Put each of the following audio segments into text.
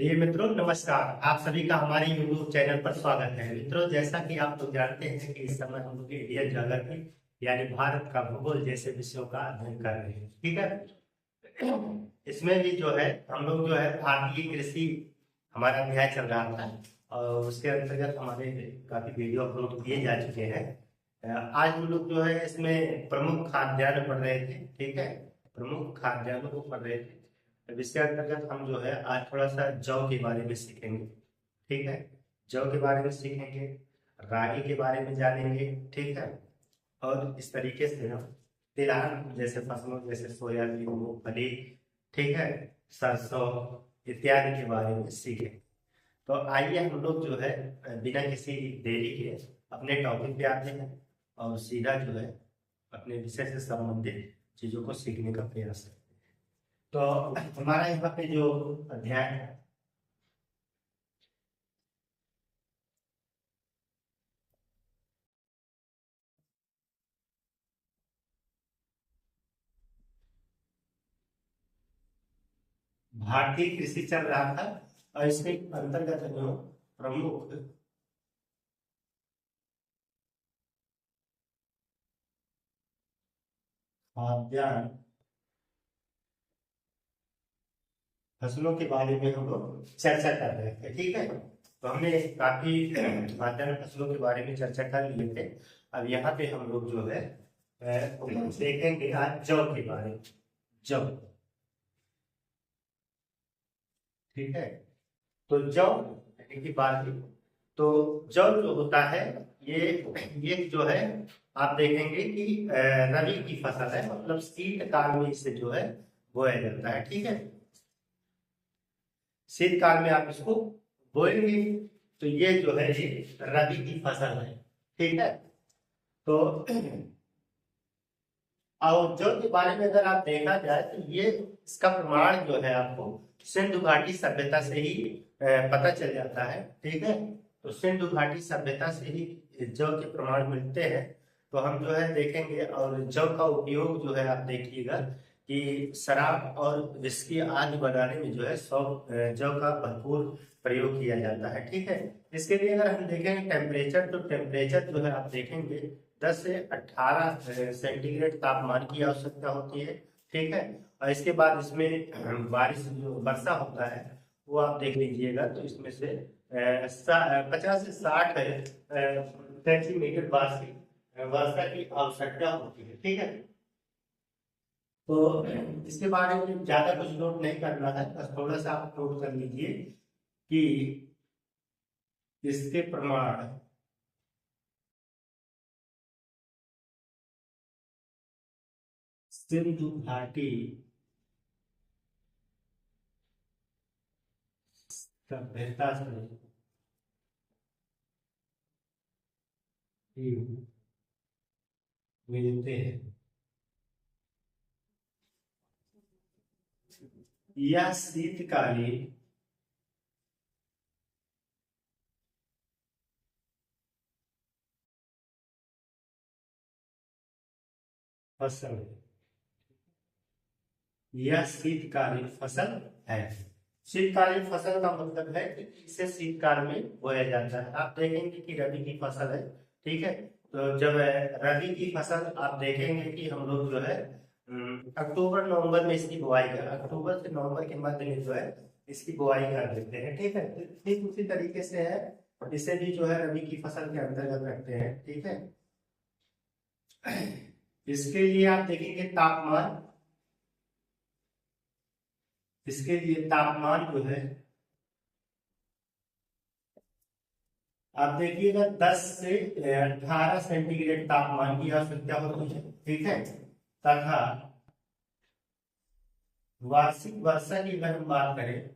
प्रिय मित्रों नमस्कार। आप सभी का हमारे YouTube चैनल पर स्वागत है। मित्रों, जैसा कि आप लोग जानते हैं कि इस समय हम लोग इंडियन ज्योग्राफी यानी भारत का भूगोल जैसे विषयों का अध्ययन कर रहे हैं। ठीक है, इसमें भी जो है हम लोग जो है भारतीय कृषि हमारा अध्याय चल रहा था और उसके अंतर्गत हमारे काफी वीडियो अपलोड किए जा चुके हैं। आज हम लोग जो है इसमें प्रमुख खाद्यान्न पढ़ रहे थे। ठीक है, प्रमुख खाद्यान्नों को पढ़ रहे थे। अब इसके अंतर्गत हम जो है आज थोड़ा सा जौ के बारे में सीखेंगे। ठीक है, जौ के बारे में सीखेंगे, रागी के बारे में जानेंगे। ठीक है, और इस तरीके से हम तिलहन जैसे फसलों जैसे सोयाबीन, मूंगफली, ठीक है, सरसों इत्यादि के बारे में सीखें। तो आइए हम लोग जो है बिना किसी देरी के अपने टॉपिक पे आते हैं और सीधा जो है अपने विषय से संबंधित चीजों को सीखने का प्रयास करते हैं। तो हमारा यहाँ पे जो अध्याय है भारतीय कृषि चल रहा था और इसके अंतर्गत जो प्रमुख खाद्यान्न फसलों के बारे में हम लोग चर्चा कर रहे थे। ठीक है, तो हमने काफी खाद्यान्न फसलों के बारे में चर्चा कर लिए थे। अब यहाँ पे हम लोग जो है देखेंगे आज जौ के बारे में। जौ, ठीक है, तो जौ की बात की तो जौ जो होता है ये ये जो है आप देखेंगे कि रबी की फसल है, मतलब शीतकाल में इसे जो है बोया जाता है। ठीक है, शीतकाल में आप इसको बोएंगे तो ये जो है ये रबी की फसल है। ठीक है, तो और जौ के बारे में अगर आप देखा जाए तो ये इसका प्रमाण जो है आपको सिंधु घाटी सभ्यता से ही पता चल जाता है। ठीक है, तो सिंधु घाटी सभ्यता से ही जौ के प्रमाण मिलते हैं। तो हम जो है देखेंगे और जौ का उपयोग जो है आप देखिएगा कि शराब और विस्की आदि बनाने में जो है जौ का भरपूर प्रयोग किया जाता है। ठीक है, इसके लिए अगर हम देखेंगे टेम्परेचर, तो टेम्परेचर जो है आप देखेंगे 10 से 18 सेंटीग्रेड तापमान की आवश्यकता होती है। ठीक है, और इसके बाद इसमें बारिश जो वर्षा होता है वो आप देख लीजिएगा तो इसमें से 50 से 60 सेंटीमीटर वर्षा की आवश्यकता होती है। ठीक है, तो इसके बारे में ज्यादा कुछ नोट नहीं करना है, बस थोड़ा सा आप नोट कर लीजिए कि इसके प्रमाण सिंधु घाटी सभ्यता से ही मिलते हैं। यह शीतकालीन फसल है। यह शीतकालीन फसल है। शीतकालीन फसल का मतलब है कि इसे शीतकाल में बोया जाता है। आप देखेंगे कि रबी की फसल है। ठीक है, तो जब रबी की फसल आप देखेंगे कि हम लोग जो है अक्टूबर नवंबर में इसकी बुआई कर, अक्टूबर से नवंबर के मध्य में जो है इसकी बुआई कर देते हैं। ठीक है, तो ठीक उसी तरीके से है, इसे भी जो है रबी की फसल के अंतर्गत रखते हैं। ठीक है, इसके लिए आप देखेंगे तापमान, इसके लिए तापमान जो है आप देखिएगा 10 से 18 सेंटीग्रेड तापमान की आवश्यकता होती है। ठीक है, तथा वार्षिक वर्षा की अगर हम बात करें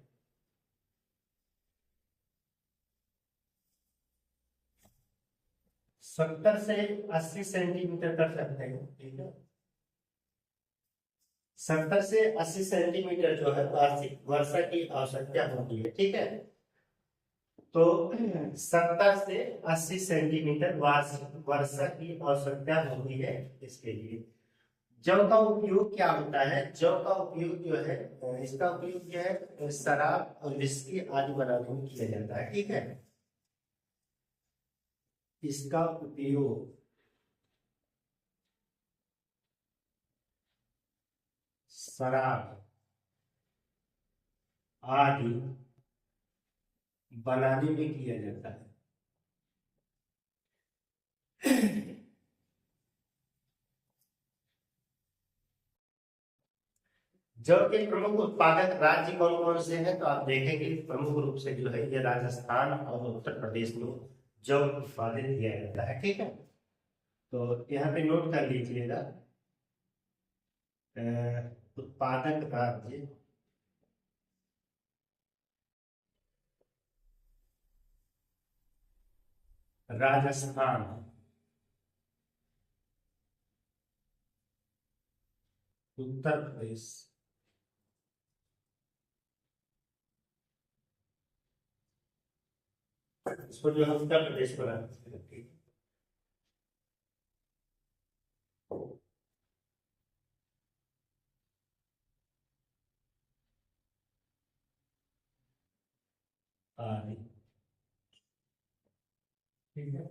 70 से 80 सेंटीमीटर कर सकते हैं। ठीक है, 70 से 80 सेंटीमीटर जो है वार्षिक वर्षा की आवश्यकता होती है। ठीक है, तो 70 से 80 सेंटीमीटर वार्षिक वर्षा की आवश्यकता होती है इसके लिए। जव का उपयोग क्या होता है? जव का उपयोग जो है, इसका उपयोग जो है शराब और विस्की आदि बनाने में किया जाता है। ठीक है, इसका उपयोग शराब आदि बनाने में किया जाता है। जौ के प्रमुख उत्पादक राज्य कौन कौन से हैं? तो आप देखेंगे प्रमुख रूप से जो है ये राजस्थान और उत्तर प्रदेश में जौ उत्पादित किया जाता है। ठीक है, तो यहाँ पे नोट कर लीजिएगा, उत्पादक राज्य राजस्थान, उत्तर प्रदेश। इसको जो है उत्तर प्रदेश को रखते हैं। ठीक है,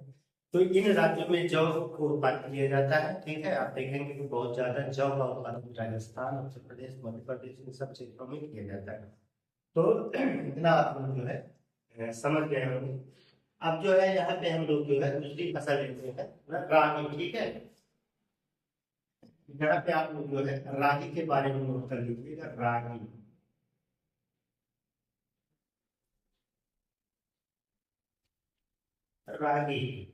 तो इन राज्यों में जौ को उत्पादन किया जाता है। ठीक है, आप देखेंगे कि बहुत ज्यादा जौ का उत्पादन राजस्थान, उत्तर प्रदेश, मध्य प्रदेश, इन सब क्षेत्रों में किया जाता है। तो इतना आप लोग जो है समझ गए होंगे। अब जो है यहाँ पे हम लोग जो है दूसरी फसल लेते हैं रागी। ठीक है, यहाँ पे आप लोग जो है रागी के बारे में नोट कर लीजिएगा। रागी, रागी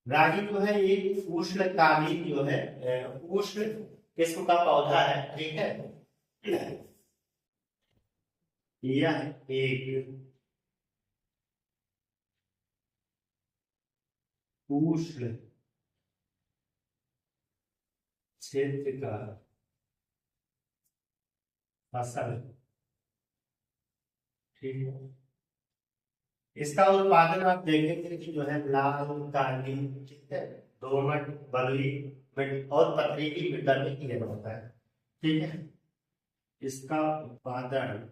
रागी जो है एक उष्णकालीन जो है उष्ण किस्म का पौधा है। ठीक है, यह एक उष्ण क्षेत्र का फसल। ठीक है, इसका उत्पादन आप देखेंगे कि जो है लाल, काली, ठीक है, दोमट, बलुई और पथरीली मृदा में किया जाता है। ठीक है, इसका उत्पादन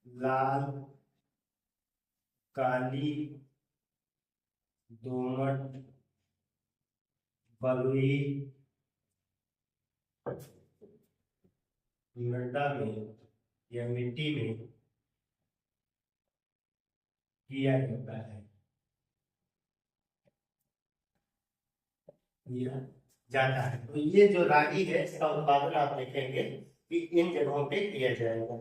लाल, काली, दोमट, बलुई मृदा में या मिट्टी में किया जाता है, किया जाता है। तो ये जो रागी है इसका उत्पादन आप देखेंगे कि इन जगहों पे किया जाएगा।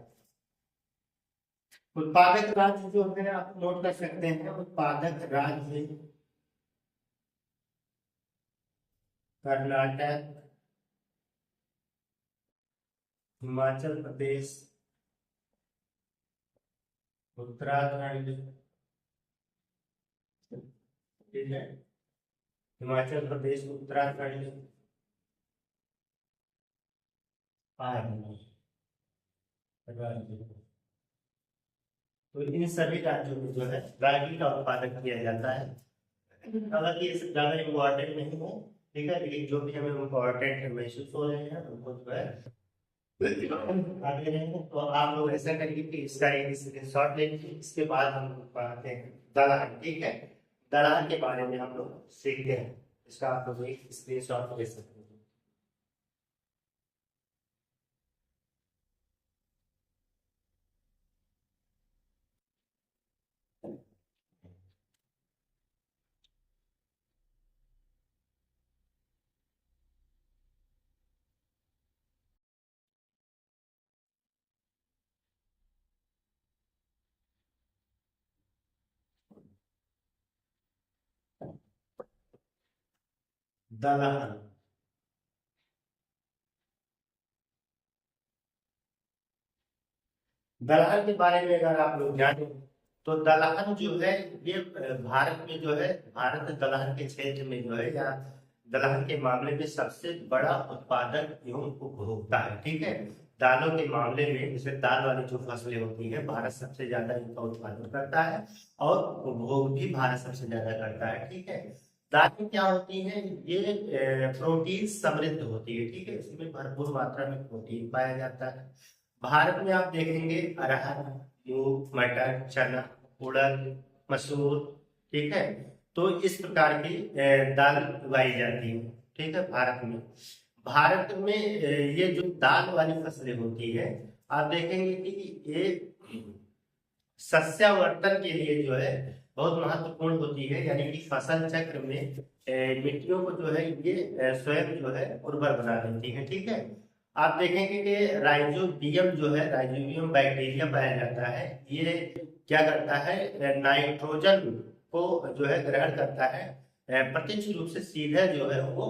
उत्पादक राज्य जो है आप नोट कर सकते हैं, उत्पादक राज्य कर्नाटक, हिमाचल प्रदेश, उत्तराखंड। ठीक है, हिमाचल प्रदेश, उत्तराखंड राज्य। तो इन सभी राज्यों में जो है रागी का उत्पादन किया जाता है। हालांकि ये ज्यादा इम्पोर्टेंट नहीं है। ठीक है, लेकिन जो भी हमें इम्पोर्टेंट महसूस हो रहे हैं उनको जो है आगे रहेंगे। तो आप लोग ऐसा करिए कि इसका एक स्क्रीनशॉट ले लीजिए। इसके बाद हम लोग पढ़ते हैं दलहन। ठीक है, दलहन के बारे में हम लोग सीखते हैं। इसका आप लोग एक स्क्रीनशॉट ले सकते हैं। दलहन, दलहन के बारे में अगर आप लोग जाने तो दलहन जो है ये भारत में जो है, भारत दलहन के क्षेत्र में जो है या दलहन के मामले में सबसे बड़ा उत्पादक एवं उपभोक्ता है। ठीक है, दालों के मामले में जैसे दाल वाली जो फसलें होती है, भारत सबसे ज्यादा इनका उत्पादन करता है और उपभोग भी भारत सबसे ज्यादा करता है। ठीक है, दालें क्या होती हैं, ये प्रोटीन समृद्ध होती है। ठीक है, इसमें भरपूर मात्रा में प्रोटीन पाया जाता है। भारत में आप देखेंगे अरहर, मूंग, मटर, चना, उड़द, मसूर। ठीक है, तो इस प्रकार की दाल उगाई जाती है। ठीक है, भारत में ये जो दाल वाली फसलें होती है, आप देखेंगे कि ये सस्यावर्तन के लिए जो है बहुत महत्वपूर्ण होती है। यानी कि फसल चक्र में मिट्टियों को जो है ये स्वयं जो है उर्वर बना देती है। ठीक है, आप देखेंगे कि राइजोबियम जो है, राइजोबियम बैक्टीरिया पाया जाता है। ये क्या करता है, नाइट्रोजन को जो है ग्रहण करता है, प्रत्यक्ष रूप से सीधे जो है वो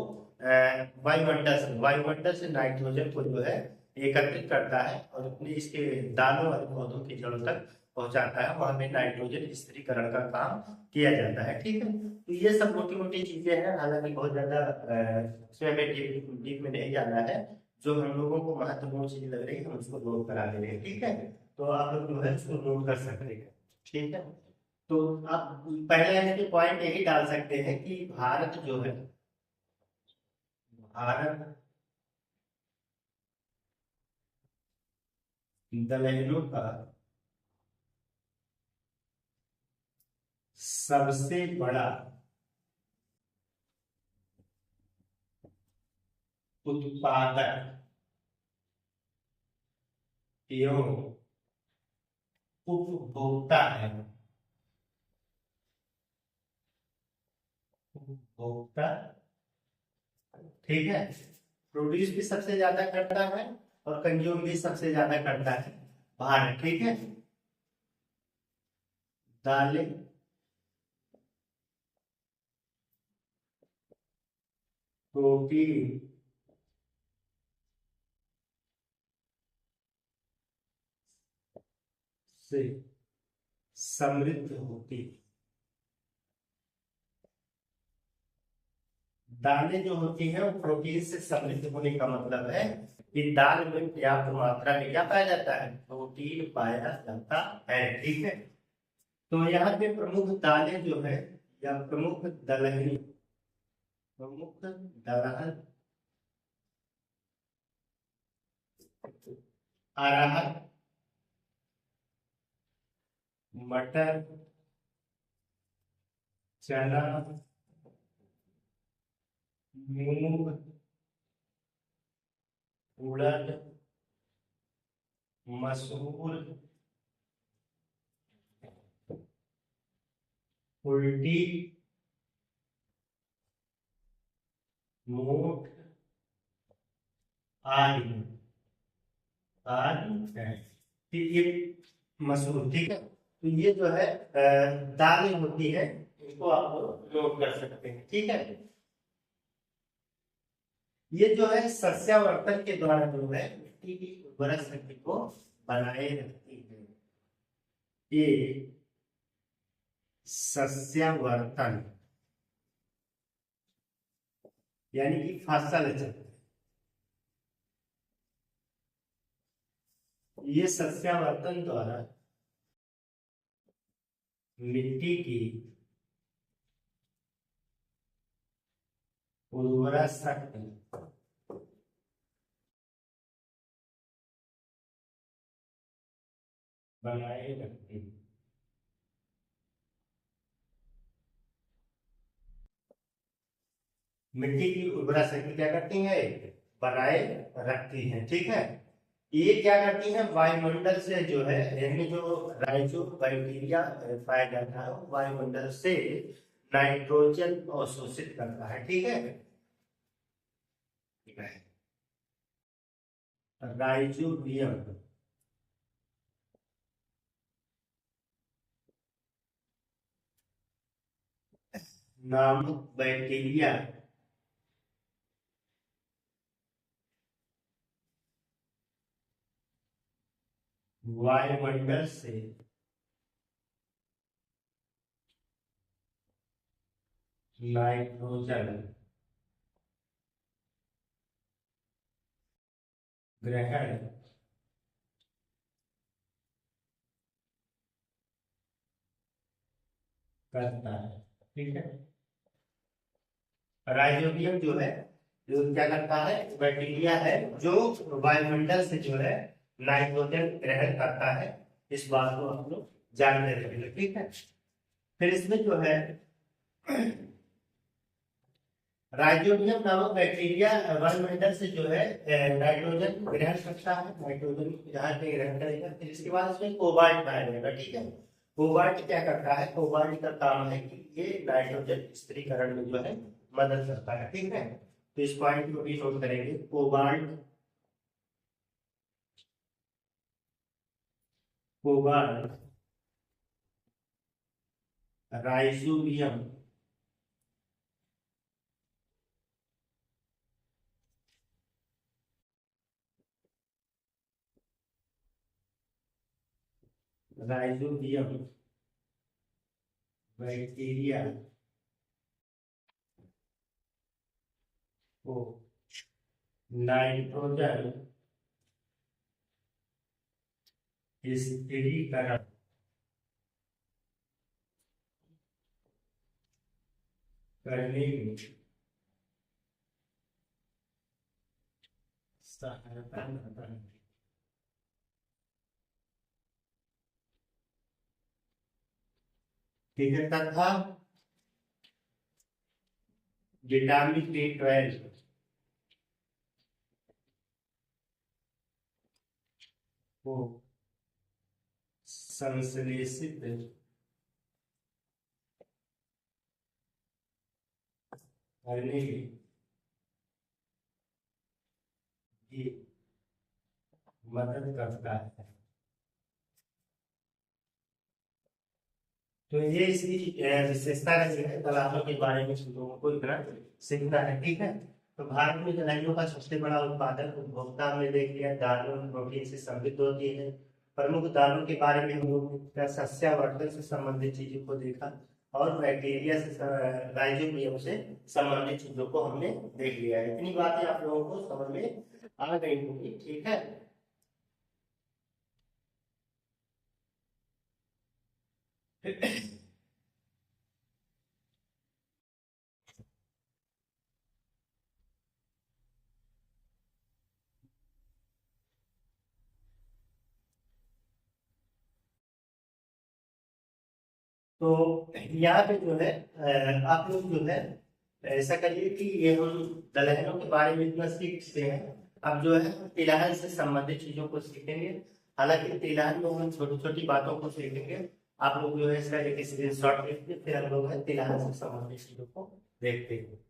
वायुमंडल से नाइट्रोजन को जो है एकत्रित करता है और अपने इसके दानों और पौधों की जड़ों तक पहुंचाता है। वहां में नाइट्रोजन स्थिरीकरण का काम किया जाता है। ठीक है, तो ये सब मोटी मोटी चीजें हैं, हालांकि बहुत ज्यादा इसमें हमें डीप में नहीं जाना है। जो हम लोगों को महत्वपूर्ण चीज लग रही है हम उसको नोट करा दे रहे हैं। ठीक है, तो आप लोग जो है उसको नोट कर सकते हैं। ठीक है, तो आप पहले इसके पॉइंट यही डाल सकते हैं कि भारत जो है, भारत दलहनों का सबसे बड़ा उत्पादक एवं उपभोक्ता है। उपभोक्ता, ठीक है, प्रोड्यूस भी सबसे ज्यादा करता है और कंज्यूम भी सबसे ज्यादा करता है भारत। ठीक है, दालें, प्रोटीन से समृद्ध होती। दालें जो होती है वो प्रोटीन से समृद्ध होने का मतलब है कि दाल में पर्याप्त मात्रा में क्या पाया जाता है, प्रोटीन पाया जाता है। ठीक है, तो यहाँ पे प्रमुख दालें जो है या प्रमुख दलहनी, प्रमुख दलहन, अरहर, मटर, चना, मूंग, उड़द, मसूर, उल्टी, मोठ आदि आदि है। ये मसूर। ठीक है, तो ये जो है दालें होती है, इसको आप नोट कर सकते हैं। ठीक है, ये जो है सस्यावर्तन के द्वारा जो है मिट्टी की उर्वरा शक्ति को बनाए रखती है। ये सस्यावर्तन यानी कि फसल चक्र, ये सस्यावर्तन द्वारा मिट्टी की उर्वरा शक्ति बनाए रखती है। मिट्टी की उर्वरा शक्ति क्या करती है, बनाए रखती है। ठीक है, ये क्या करती है, वायुमंडल से जो है, यानी जो राइजो बैक्टीरिया पाया जाता है वायुमंडल से नाइट्रोजन अवशोषित करता है। ठीक है, राइजोबियम नामक बैक्टीरिया वायुमंडल से नाइट्रोजन ग्रहण करता है। ठीक है, राइजोबियम जो है जो क्या करता है, बैक्टीरिया है जो वायुमंडल से जो है नाइट्रोजन ग्रहण करता है। इस बात को हम लोग जानते रहेंगे। ठीक है, फिर इसमें जो है राइजोबियम नामक बैक्टीरिया वायुमंडल से जो है नाइट्रोजन ग्रहण करता है। नाइट्रोजन जहाँ पे ग्रहण करेगा, फिर इसके बाद इसमें कोबाल्ट पाया जाएगा। ठीक है, कोबाल्ट क्या करता है, कोबाल्ट का काम है कि ये नाइट्रोजन स्थिरीकरण में जो है मदद करता है। ठीक है, तो इस पॉइंट को भी नोट करेंगे, cobalt, cobalt rhizobium rhizobium bacteria को नाइट्रोजन स्थिरीकरण करने में सहायता करता है। ठीक है, तथा विटामिन B12 को संश्लेषित करने में भी मदद करता है। तो ये इसकी विशेषता है। दलहनों के बारे में लोगों को इतना सीखना है। ठीक है, तो भारत में दलहनों का सबसे बड़ा उत्पादक उपभोक्ता हमने देख लिया, दालों और प्रोटीन से समृद्ध होती है। प्रमुख दालों के बारे में हम लोग सस्यावर्धन से संबंधित चीजों को देखा, और बैक्टीरिया से राइजोबियम से संबंधित चीजों को हमने देख लिया है। इतनी बातें आप लोगों को समझ में आ गई होंगी। ठीक है, तो यहाँ पे जो है आप लोग जो है ऐसा करिए कि ये हम दलहनों के बारे में इतना सीखते हैं। अब जो है तिलहन से संबंधित चीजों को सीखेंगे। हालांकि तिलहन में हम छोटी छोटी बातों को सीखेंगे। आप लोग जो है इसका एक स्क्रीनशॉट लीजिए, फिर हम लोग है तिलहन से संबंधित चीजों को देखते हैं।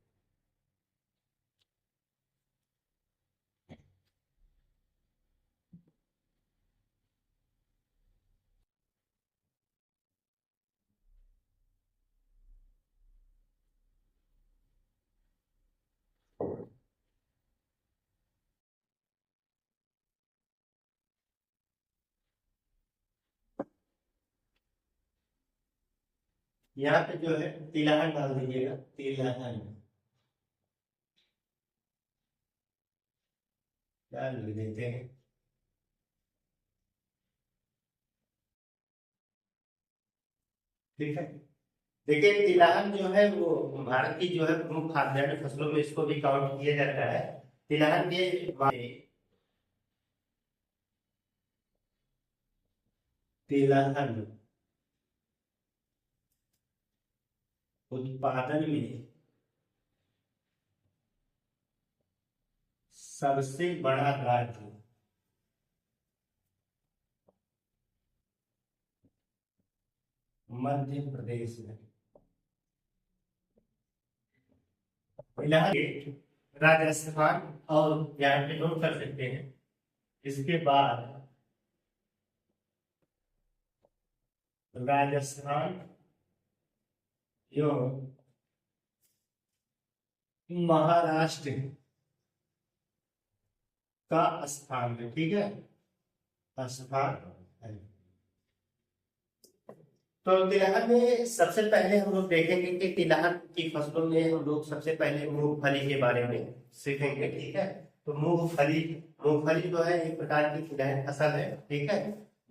यहाँ पे जो है तिलहन डाल दीजिएगा, तिलहन डाल देते हैं। ठीक है, देखिए तिलहन जो है वो भारत की जो है प्रमुख खाद्यान्न फसलों में इसको भी काउंट किया जाता है। तिलहन के तिलहन उत्पादन में सबसे बड़ा राज्य मध्य प्रदेश है। तिलहन राजस्थान और यहाँ पे नोट कर सकते हैं। इसके बाद राजस्थान एवं महाराष्ट्र का स्थान है। ठीक है, स्थान है। तो तिलहन में सबसे पहले हम लोग देखेंगे कि तिलहन की फसलों में हम लोग सबसे पहले मूंगफली के बारे में सीखेंगे। ठीक है, तो मूंगफली, मूंगफली जो है एक प्रकार की तिलहन फसल है, ठीक है।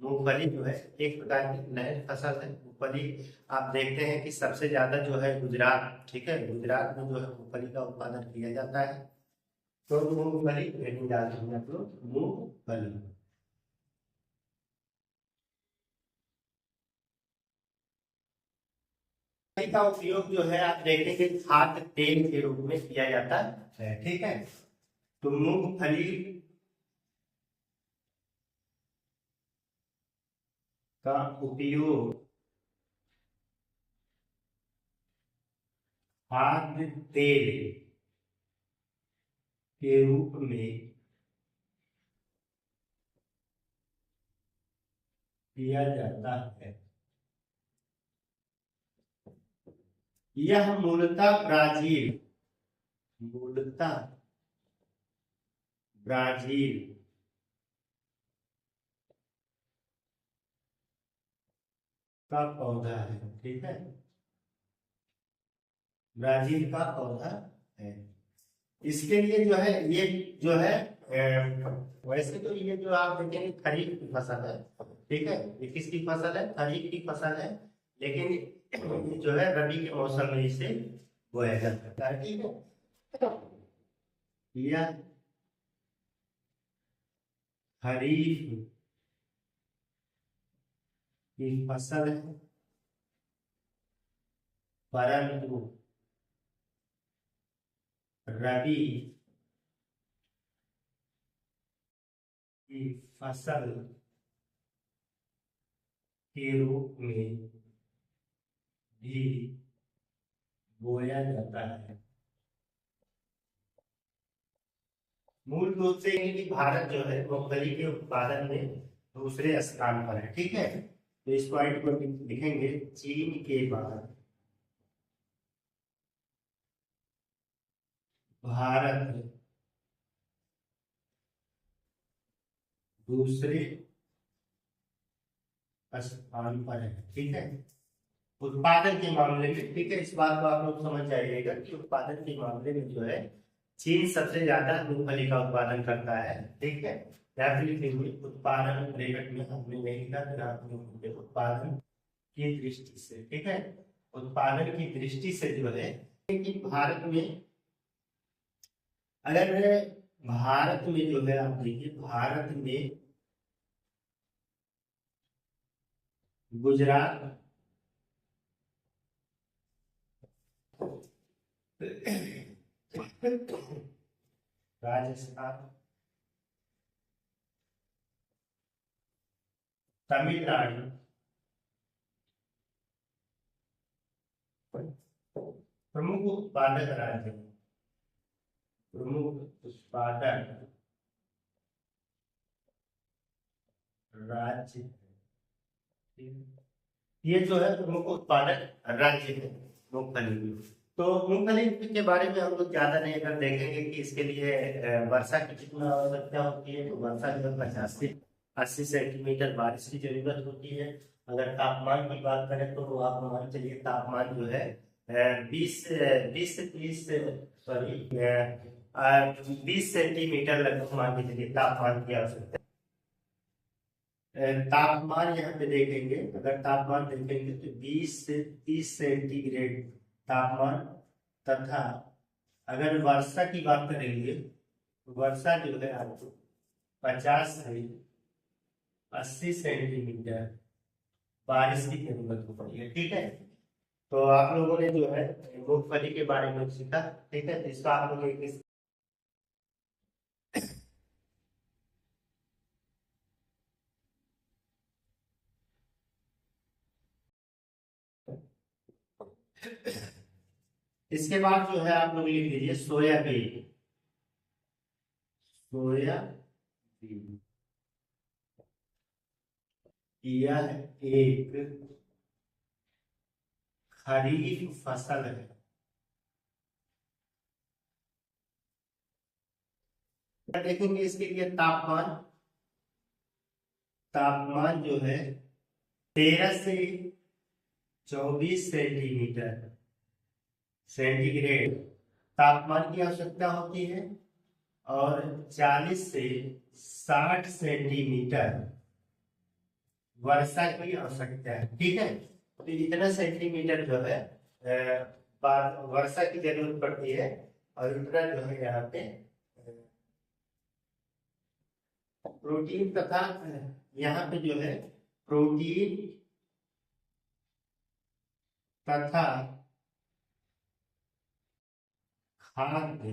मूंगफली जो है एक प्रकार की तिलहन फसल है। मूंगफली आप देखते हैं कि सबसे ज्यादा जो है गुजरात, ठीक है, गुजरात में जो है मूंगफली का उत्पादन किया जाता है। तो मूंगफली हेडिंग डाल देंगे आप लोग, मूंगफली। का उपयोग जो है आप देखेंगे खाद्य तेल के रूप में किया जाता है, ठीक है। तो मूंगफली का उपयोग खाद्य तेल के रूप में किया जाता है। यह मूलतः ब्राजील का पौधा है, ठीक है, ब्राजील का पौधा है। इसके लिए जो है ये जो है वैसे तो ये जो आप देखेंगे खरीफ की फसल है, ठीक है। ये किसकी फसल है? खरीफ की फसल है। लेकिन ये जो है रबी के मौसम में इसे बोया जा सकता है, ठीक है। यह खरीफ की फसल है, परंतु रबी की फसल के रूप में भी बोया जाता है। मूल रूप से ये कि भारत जो है मूंगफली के उत्पादन में दूसरे स्थान पर है, ठीक है। तो इस पॉइंट को लिखेंगे, चीन के बाद भारत दूसरे स्थान पर है, ठीक है, उत्पादन के मामले में, ठीक है। इस बात को आप लोग समझ जाइएगा कि उत्पादन के मामले में जो है चीन सबसे ज्यादा मूंगफली का उत्पादन करता है, ठीक है। उत्पादन ब्रैकेट में हमने नहीं लिखा, उत्पादन की दृष्टि से, ठीक है, उत्पादन की दृष्टि से जो है कि भारत में, अगर भारत में जो है आप देखिए, भारत में गुजरात, राजस्थान, तमिलनाडु, प्रमुख उत्पादक राज्य, प्रमुख उत्पादक राज्य, ये जो है प्रमुख उत्पादक राज्य है मूंगफली की। तो मूंगफली के बारे में हम लोग ज्यादा नहीं, अगर देखेंगे कि इसके लिए वर्षा की कितना आवश्यकता होती है, तो वर्षा जो है 50 से 80 सेंटीमीटर बारिश की जरूरत होती है। अगर तापमान की बात करें तो आप मान चलिए तापमान जो है 20 से 30, सॉरी 20 सेंटीमीटर लगभग मान के चलिए तापमान की आवश्यकता। तापमान यहाँ पे देखेंगे, अगर तापमान देखेंगे तो 20 से 30 सेंटीग्रेड तापमान, तथा अगर वर्षा की बात करेंगे तो वर्षा जो है आपको 50 से 80 सेंटीमीटर बारिश की जरूरत होती है, ठीक है। तो आप लोगों ने जो है मूंगफली के बारे में सीखा, ठीक है। तो इसका आप लोग एक इसके बाद जो है आप लोग लिख लीजिए सोयाबीन, सोयाबीन यह एक खरीफ फसल है। देखेंगे इसके लिए तापमान, तापमान जो है 13 से 24 सेंटीग्रेड तापमान की आवश्यकता होती है। और 40 से 60 सेंटीमीटर वर्षा की आवश्यकता है। ठीक है, तो इतना सेंटीमीटर जो है वर्षा की जरूरत पड़ती है, और इतना जो है यहाँ पे प्रोटीन तथा यहाँ पे जो है प्रोटीन तथा खाद्य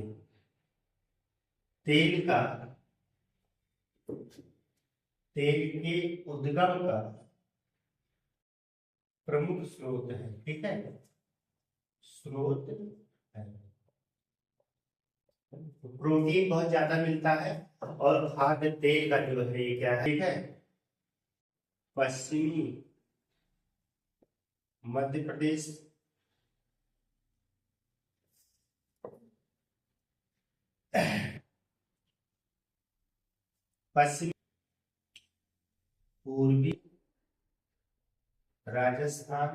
तेल के उद्गम का प्रमुख स्रोत है। ठीक है, स्रोत है। प्रोटीन बहुत ज्यादा मिलता है, और खाद्य तेल का जो है ये क्या है, ठीक है, पश्चिमी मध्य प्रदेश, पश्चिमी पूर्वी राजस्थान,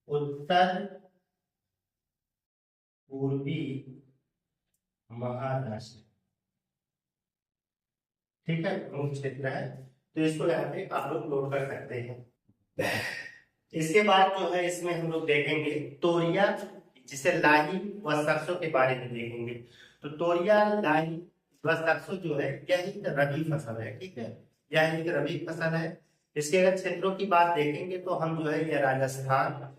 उत्तर पूर्वी महाराष्ट्र। ठीक है, प्रमुख क्षेत्र है, तो इसको यहाँ पे आप लोग नोट कर सकते हैं। इसके बाद जो है इसमें हम लोग देखेंगे तोरिया, जिसे लाही व सरसों के बारे में देखेंगे। तो तोरिया, लाही व सरसों जो है यह एक रबी फसल है। ठीक है, यह एक रबी फसल है। इसके अगर क्षेत्रों की बात देखेंगे तो हम जो है यह राजस्थान,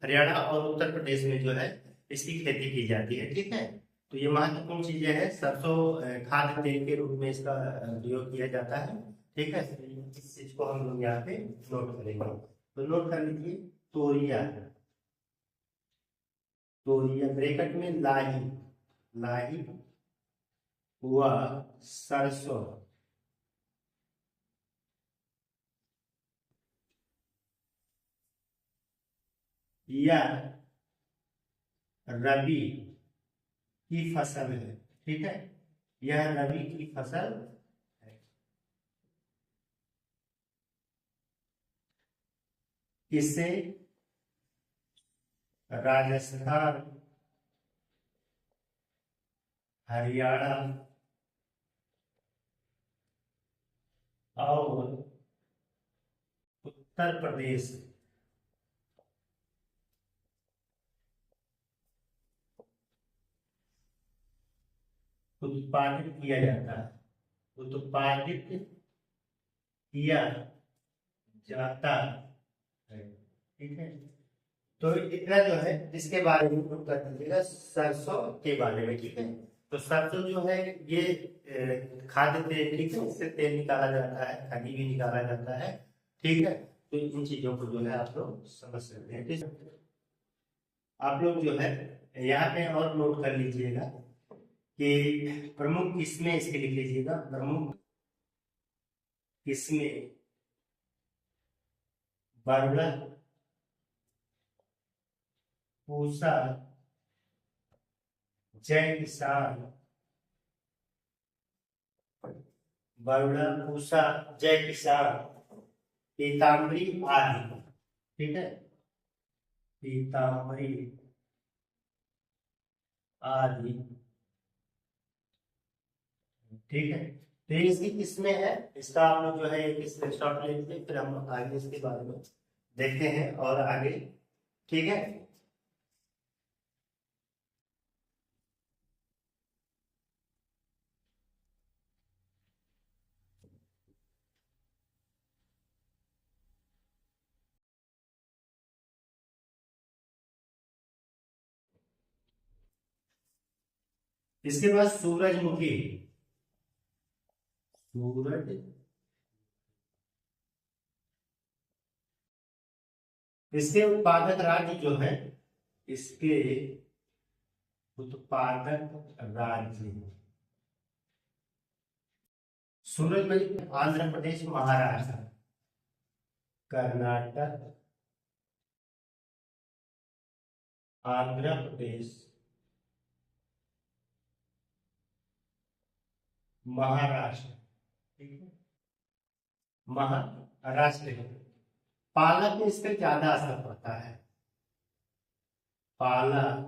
हरियाणा और उत्तर प्रदेश में जो है इसकी खेती की जाती है। ठीक है, तो ये महत्वपूर्ण चीजें हैं। सरसों खाद्य तेल के रूप में इसका प्रयोग किया जाता है। ठीक है, इस चीज को हम लोग यहाँ पे नोट करेंगे। तो नोट कर लीजिए तोरिया, तोरिया ब्रैकेट में लाही, लाही व सरसों, या रबी की फसल है। ठीक है, यह रबी की फसल है। इसे राजस्थान, हरियाणा और उत्तर प्रदेश उत्पादित किया जाता है, उत्पादित किया जाता है। ठीक है, तो इतना जो है इसके बारे में नोट कर दीजिएगा, सरसों के बारे में। ठीक है, तो सरसों जो है ये खाद्य तेल, ठीक है, इससे तेल निकाला जाता है, घी भी निकाला जाता है। ठीक है, तो इन चीजों को जो है आप लोग समझ सकते हैं। ठीक है, आप लोग जो है यहाँ पे और नोट कर लीजिएगा कि प्रमुख किस्में इसके लिख लीजिएगा, प्रमुख किस्में बरगद, पूसा, जय किसान, बरुड़ा, पूसा, जय किसान, पीताम्बरी आदि। ठीक है, पीताम्बरी आदि। ठीक है, तो ये इसकी किस्में है, इसका आप लोग जो है एक स्क्रीनशॉट ले लीजिए, फिर हम आगे इसके बारे में देखते हैं और आगे। ठीक है, इसके बाद सूरजमुखी, सूरज, इसके उत्पादक राज्य जो है, इसके उत्पादक राज्य सूरजमुखी आंध्र प्रदेश, महाराष्ट्र, कर्नाटक, आंध्र प्रदेश, महाराष्ट्र। ठीक है, महाराष्ट्र पालक में इसका ज्यादा असर पड़ता है। पालक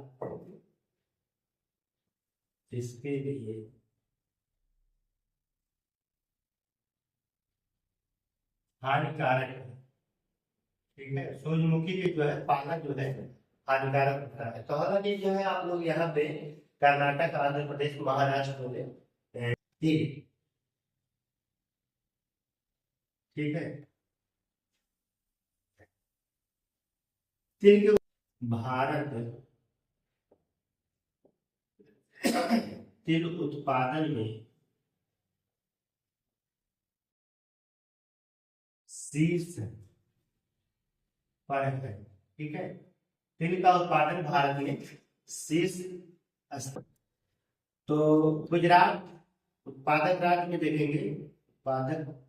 इसके लिए हानिकारक है, ठीक है। सूरजमुखी भी जो है, पालक जो है हानिकारक होता है। तो हालांकि जो है आप लोग यहाँ पे कर्नाटक, आंध्र प्रदेश, महाराष्ट्र बोले तिल, ठीक है। तिल के भारत तिल उत्पादन में शीर्ष पर है, ठीक है। तिल का उत्पादन भारत में शीर्ष स्तर। तो गुजरात उत्पादक राज्य में देखेंगे, उत्पादक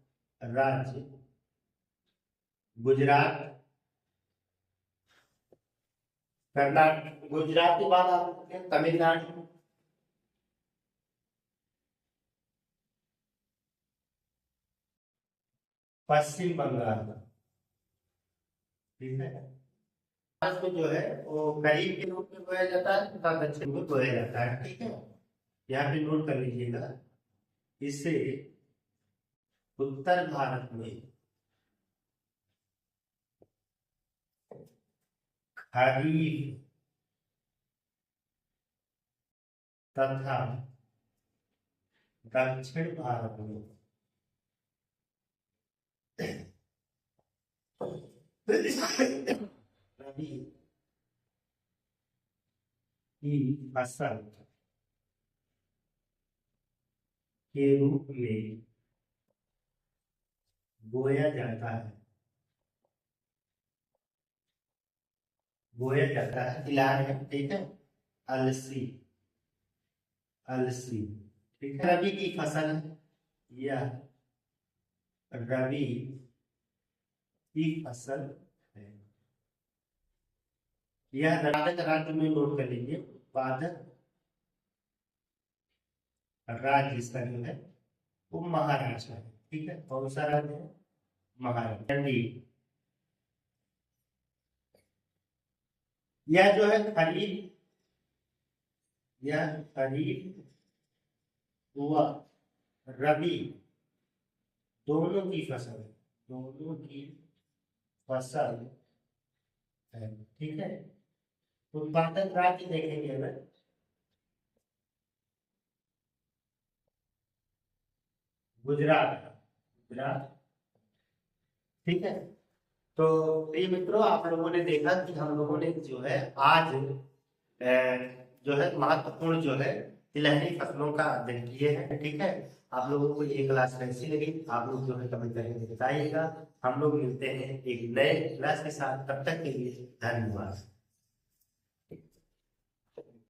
राज्य गुजरात, कर्नाटक, गुजरात के बाद आप तमिलनाडु, पश्चिम बंगाल, ठीक है। भारत में जो है वो खरीफ के रूप में बोया जाता है तथा दक्षिण में बोया जाता है, ठीक है। यहाँ पे नोट कर लीजिएगा। इसे उत्तर भारत में खरीफ तथा दक्षिण भारत में रबी की फसल के रूप में बोया जाता है, बोया जाता है। इलाज है, ठीक है। अलसी, अलसी, ठीक है। रबी की फसल है, यह रबी की फसल है। यह कर्नाटक राज्य में नोट कर लीजिए। उत्पादक राज्य इसका जो है वो महाराष्ट्र है, ठीक है। कौन सा राज्य है? महाराष्ट्र। यह जो है खरीफ, यह खरीफ हुआ रबी दोनों की फसल है, दोनों की फसल है, ठीक है। उत्पादक राज्य देखेंगे हमें, गुजरात, गुजरात, ठीक है। तो ये मित्रों, आप लोगों ने देखा कि हम लोगों ने जो है आज जो है महत्वपूर्ण जो है तिलहनी फसलों का अध्ययन किए हैं, ठीक है। आप लोगों को ये क्लास कैसी लगी आप लोग जो है कमेंट करके बताइएगा। हम लोग मिलते हैं एक नए क्लास के साथ, तब तक के लिए धन्यवाद।